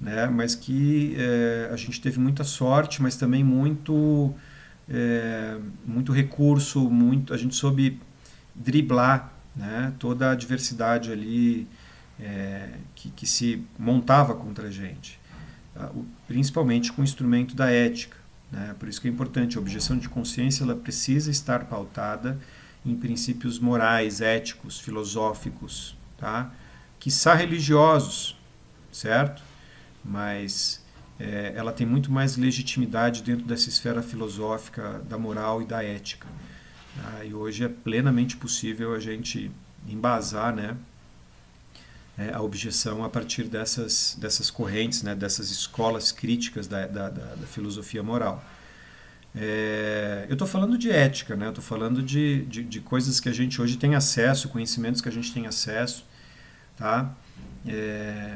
né? Mas que a gente teve muita sorte, mas também muito recurso, a gente soube driblar, né, toda a adversidade ali que se montava contra a gente. Principalmente com o instrumento da ética, né? Por isso que é importante, a objeção de consciência ela precisa estar pautada em princípios morais, éticos, filosóficos, tá? Quiçá religiosos, certo? Mas ela tem muito mais legitimidade dentro dessa esfera filosófica da moral e da ética. Tá? E hoje é plenamente possível a gente embasar, né, a objeção a partir dessas correntes, né, dessas escolas críticas da filosofia moral. Eu estou falando de ética, né, eu estou falando de coisas que a gente hoje tem acesso, conhecimentos que a gente tem acesso, tá?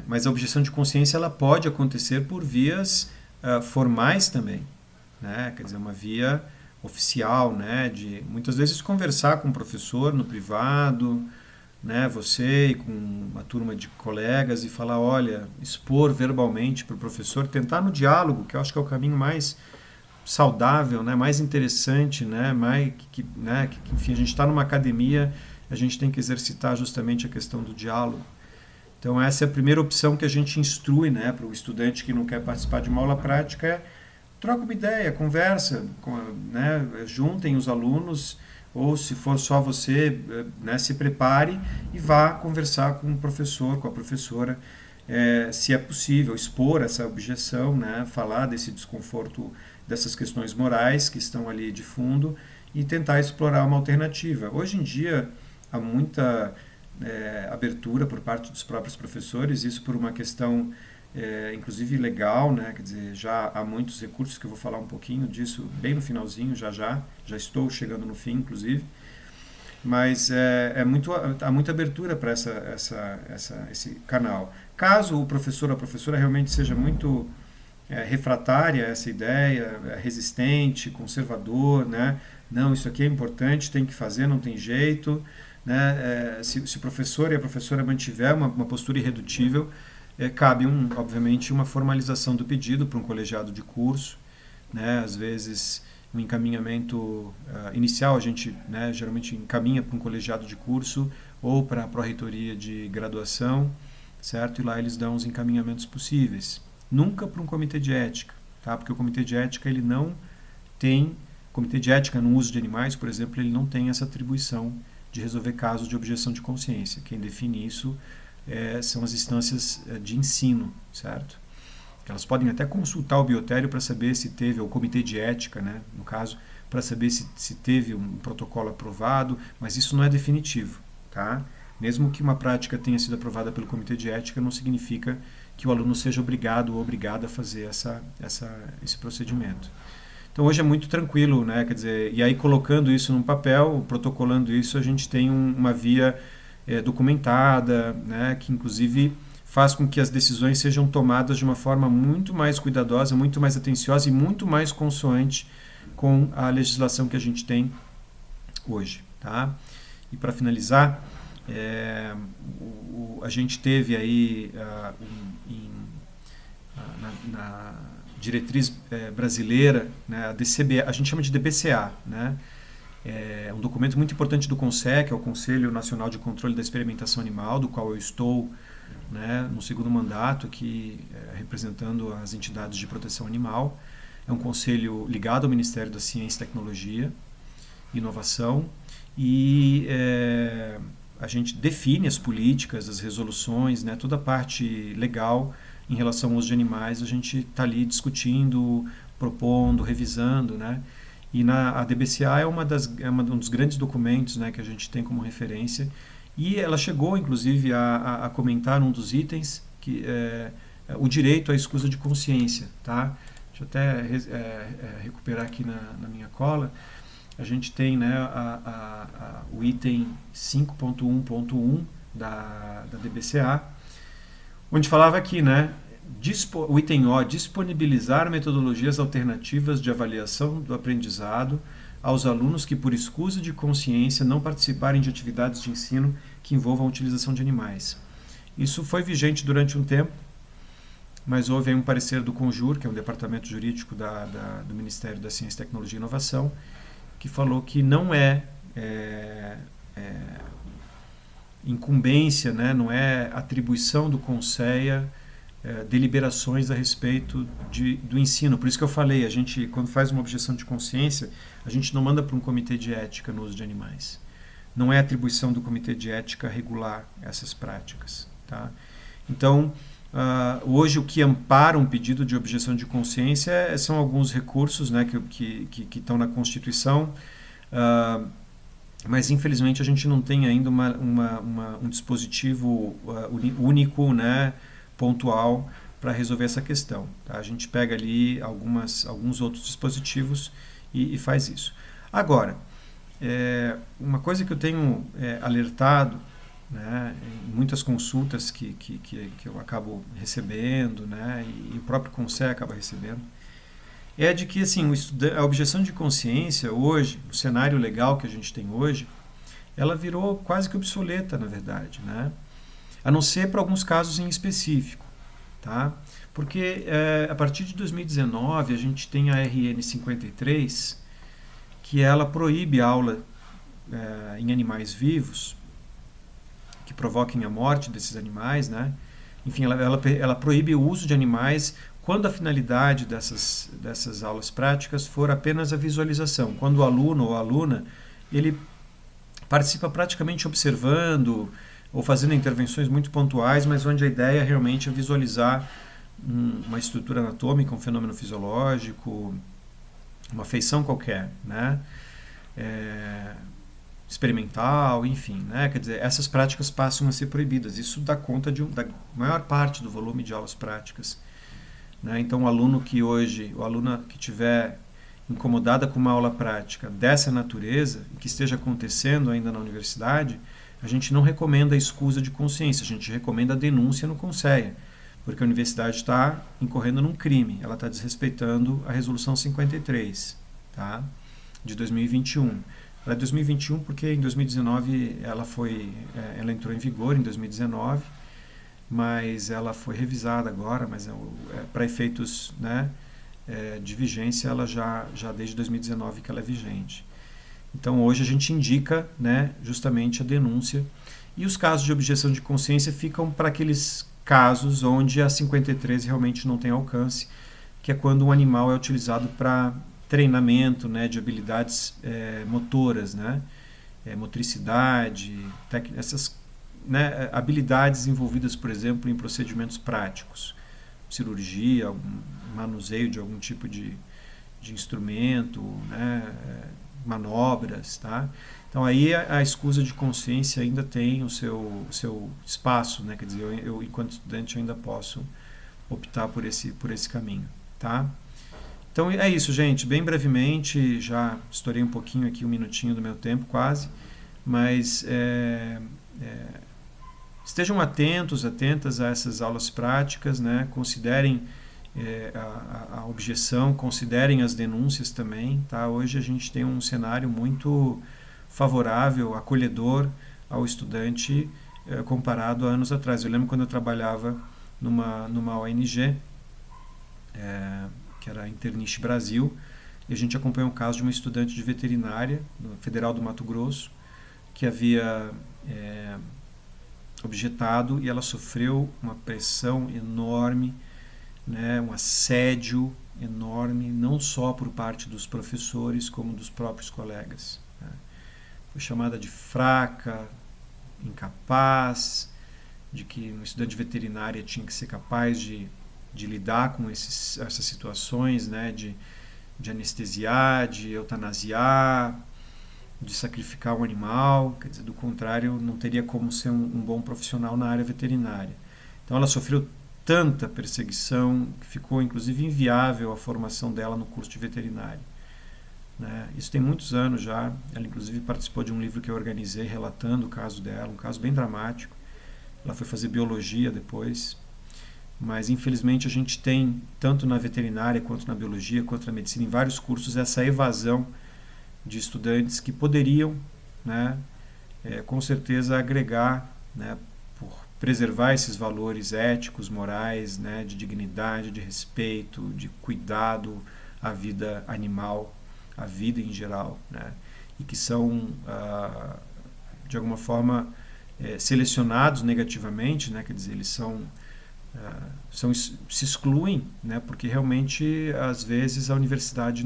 Mas a objeção de consciência ela pode acontecer por vias formais também, né? Quer dizer, uma via oficial, né, de muitas vezes conversar com o professor no privado, né, você e com uma turma de colegas e falar, olha, expor verbalmente para o professor, tentar no diálogo, que eu acho que é o caminho mais saudável, né, mais interessante, né, enfim, a gente está numa academia, a gente tem que exercitar justamente a questão do diálogo. Então essa é a primeira opção que a gente instrui, né, para o estudante que não quer participar de uma aula prática, troca uma ideia, conversa, né, juntem os alunos, ou se for só você, né, se prepare e vá conversar com o professor, com a professora, se é possível, expor essa objeção, né, falar desse desconforto, dessas questões morais que estão ali de fundo e tentar explorar uma alternativa. Hoje em dia há muita abertura por parte dos próprios professores, isso por uma questão inclusive legal, né? Quer dizer, já há muitos recursos que eu vou falar um pouquinho disso bem no finalzinho, já estou chegando no fim, inclusive, mas há muita abertura para esse canal. Caso o professor ou a professora realmente seja muito refratária a essa ideia, resistente, conservador, né? Não, isso aqui é importante, tem que fazer, não tem jeito, né? Se o professor e a professora mantiver uma postura irredutível, cabe, obviamente, uma formalização do pedido para um colegiado de curso, né? Às vezes, um encaminhamento inicial, a gente, né, geralmente encaminha para um colegiado de curso ou para a pró-reitoria de graduação, certo? E lá eles dão os encaminhamentos possíveis. Nunca para um comitê de ética, tá? Porque o comitê de ética, ele não tem, comitê de ética no uso de animais, por exemplo, ele não tem essa atribuição de resolver casos de objeção de consciência. Quem define isso são as instâncias de ensino, certo? Elas podem até consultar o biotério para saber se teve, ou o comitê de ética, né, no caso, para saber se teve um protocolo aprovado, mas isso não é definitivo, tá? Mesmo que uma prática tenha sido aprovada pelo comitê de ética, não significa que o aluno seja obrigado ou obrigada a fazer esse procedimento. Então hoje é muito tranquilo, né? Quer dizer, e aí colocando isso num papel, protocolando isso, a gente tem uma via documentada, né? Que inclusive faz com que as decisões sejam tomadas de uma forma muito mais cuidadosa, muito mais atenciosa e muito mais consoante com a legislação que a gente tem hoje, tá? E para finalizar, a gente teve aí na diretriz brasileira, né, a DCBA, a gente chama de DBCA, né? É um documento muito importante do CONSEC, que é o Conselho Nacional de Controle da Experimentação Animal, do qual eu estou, né, no segundo mandato aqui, representando as entidades de proteção animal. É um conselho ligado ao Ministério da Ciência, Tecnologia e Inovação, e a gente define as políticas, as resoluções, né, toda a parte legal em relação ao uso de animais, a gente está ali discutindo, propondo, revisando, né? E a DBCA é um dos grandes documentos, né, que a gente tem como referência, e ela chegou, inclusive, a comentar num dos itens que o direito à escusa de consciência, tá? Deixa eu até recuperar aqui na minha cola. A gente tem, né, o item 5.1.1 da DBCA, onde falava aqui, né, o item O, disponibilizar metodologias alternativas de avaliação do aprendizado aos alunos que, por escusa de consciência, não participarem de atividades de ensino que envolvam a utilização de animais. Isso foi vigente durante um tempo, mas houve aí um parecer do CONJUR, que é um departamento jurídico do Ministério da Ciência, Tecnologia e Inovação, que falou que não é incumbência, né, não é atribuição do CONSEA deliberações a respeito do ensino. Por isso que eu falei, a gente, quando faz uma objeção de consciência, a gente não manda para um comitê de ética no uso de animais. Não é atribuição do comitê de ética regular essas práticas, tá? Então, hoje o que ampara um pedido de objeção de consciência são alguns recursos, né, que estão na Constituição, mas infelizmente a gente não tem ainda um dispositivo único, né, pontual para resolver essa questão, tá? A gente pega ali alguns outros dispositivos e faz isso. Agora, uma coisa que eu tenho alertado, né, em muitas consultas que eu acabo recebendo, né, e o próprio CONSEA acaba recebendo, é de que assim, a objeção de consciência hoje, o cenário legal que a gente tem hoje, ela virou quase que obsoleta, na verdade, né? A não ser para alguns casos em específico, tá? Porque a partir de 2019 a gente tem a RN 53, que ela proíbe aula em animais vivos que provoquem a morte desses animais, né? Enfim, ela proíbe o uso de animais quando a finalidade dessas aulas práticas for apenas a visualização. Quando o aluno ou a aluna ele participa praticamente observando ou fazendo intervenções muito pontuais, mas onde a ideia realmente é visualizar uma estrutura anatômica, um fenômeno fisiológico, uma feição qualquer, né? Experimental, enfim, né? Quer dizer, essas práticas passam a ser proibidas. Isso dá conta da maior parte do volume de aulas práticas, né? Então, o aluna que tiver incomodada com uma aula prática dessa natureza, que esteja acontecendo ainda na universidade, a gente não recomenda a escusa de consciência, a gente recomenda a denúncia no CONSEA, porque a universidade está incorrendo num crime, ela está desrespeitando a Resolução 53, tá? De 2021. Ela é 2021 porque em 2019 ela entrou em vigor em 2019, mas ela foi revisada agora, mas para efeitos, né, de vigência ela já desde 2019 que ela é vigente. Então hoje a gente indica, né, justamente a denúncia, e os casos de objeção de consciência ficam para aqueles casos onde a 53 realmente não tem alcance, que é quando um animal é utilizado para treinamento, né, de habilidades motoras, né, motricidade, essas, né, habilidades envolvidas, por exemplo, em procedimentos práticos, cirurgia, manuseio de algum tipo de instrumento, né, manobras, tá? Então aí a escusa de consciência ainda tem o seu espaço, né? Quer dizer, eu enquanto estudante eu ainda posso optar por esse caminho, tá? Então é isso, gente. Bem brevemente, já estourei um pouquinho aqui, um minutinho do meu tempo quase, mas estejam atentas a essas aulas práticas, né? Considerem a objeção, considerem as denúncias também, tá? Hoje a gente tem um cenário muito favorável, acolhedor ao estudante comparado a anos atrás. Eu lembro quando eu trabalhava numa ONG, que era a Interniche Brasil, e a gente acompanhou um caso de uma estudante de veterinária, no Federal do Mato Grosso, que havia objetado e ela sofreu uma pressão enorme, né, um assédio enorme, não só por parte dos professores, como dos próprios colegas. Né. Foi chamada de fraca, incapaz, de que um estudante de veterinária tinha que ser capaz de lidar com essas situações, né, de anestesiar, de eutanasiar, de sacrificar um animal. Quer dizer, do contrário, não teria como ser um bom profissional na área veterinária. Então ela sofreu tanta perseguição que ficou inclusive inviável a formação dela no curso de veterinário. Né? Isso tem muitos anos já. Ela inclusive participou de um livro que eu organizei relatando o caso dela, um caso bem dramático. Ela foi fazer biologia depois, mas infelizmente a gente tem, tanto na veterinária quanto na biologia, quanto na medicina, em vários cursos, essa evasão de estudantes que poderiam, né, com certeza agregar, né, por preservar esses valores éticos, morais, né, de dignidade, de respeito, de cuidado à vida animal, à vida em geral, né, e que são, de alguma forma, selecionados negativamente, né, quer dizer, eles se excluem, né, porque realmente, às vezes, a universidade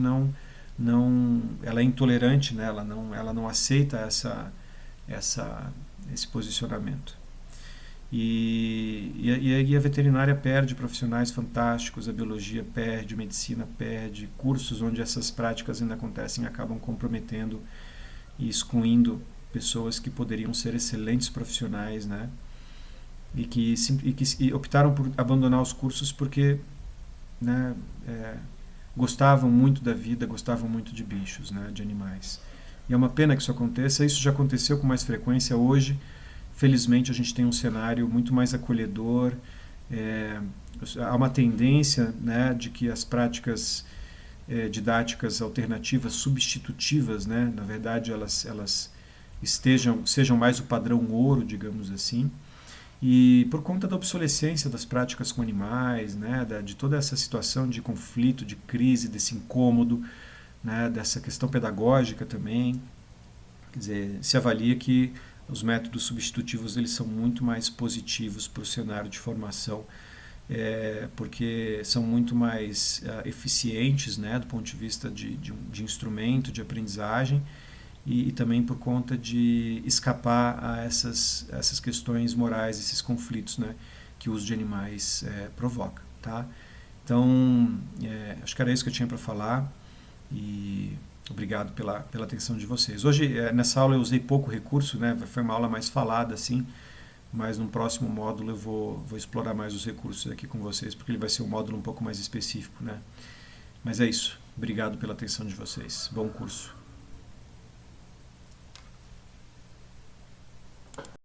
ela é intolerante, né, ela não aceita esse posicionamento. E a veterinária perde profissionais fantásticos, a biologia perde, a medicina perde, cursos onde essas práticas ainda acontecem acabam comprometendo e excluindo pessoas que poderiam ser excelentes profissionais, né? E que optaram por abandonar os cursos porque, né, gostavam muito da vida, gostavam muito de bichos, né, de animais. E é uma pena que isso aconteça. Isso já aconteceu com mais frequência. Hoje, felizmente, a gente tem um cenário muito mais acolhedor. Há uma tendência, né, de que as práticas didáticas alternativas, substitutivas, né, na verdade, elas sejam mais o padrão ouro, digamos assim. E por conta da obsolescência das práticas com animais, né, de toda essa situação de conflito, de crise, desse incômodo, né, dessa questão pedagógica também, quer dizer, se avalia que os métodos substitutivos eles são muito mais positivos para o cenário de formação, porque são muito mais eficientes, né, do ponto de vista de instrumento, de aprendizagem, e também por conta de escapar a essas questões morais, esses conflitos, né, que o uso de animais provoca. Tá? Então, acho que era isso que eu tinha para falar e obrigado pela atenção de vocês. Hoje, nessa aula eu usei pouco recurso, né, foi uma aula mais falada, assim, mas no próximo módulo eu vou explorar mais os recursos aqui com vocês, porque ele vai ser um módulo um pouco mais específico. Né? Mas é isso. Obrigado pela atenção de vocês. Bom curso.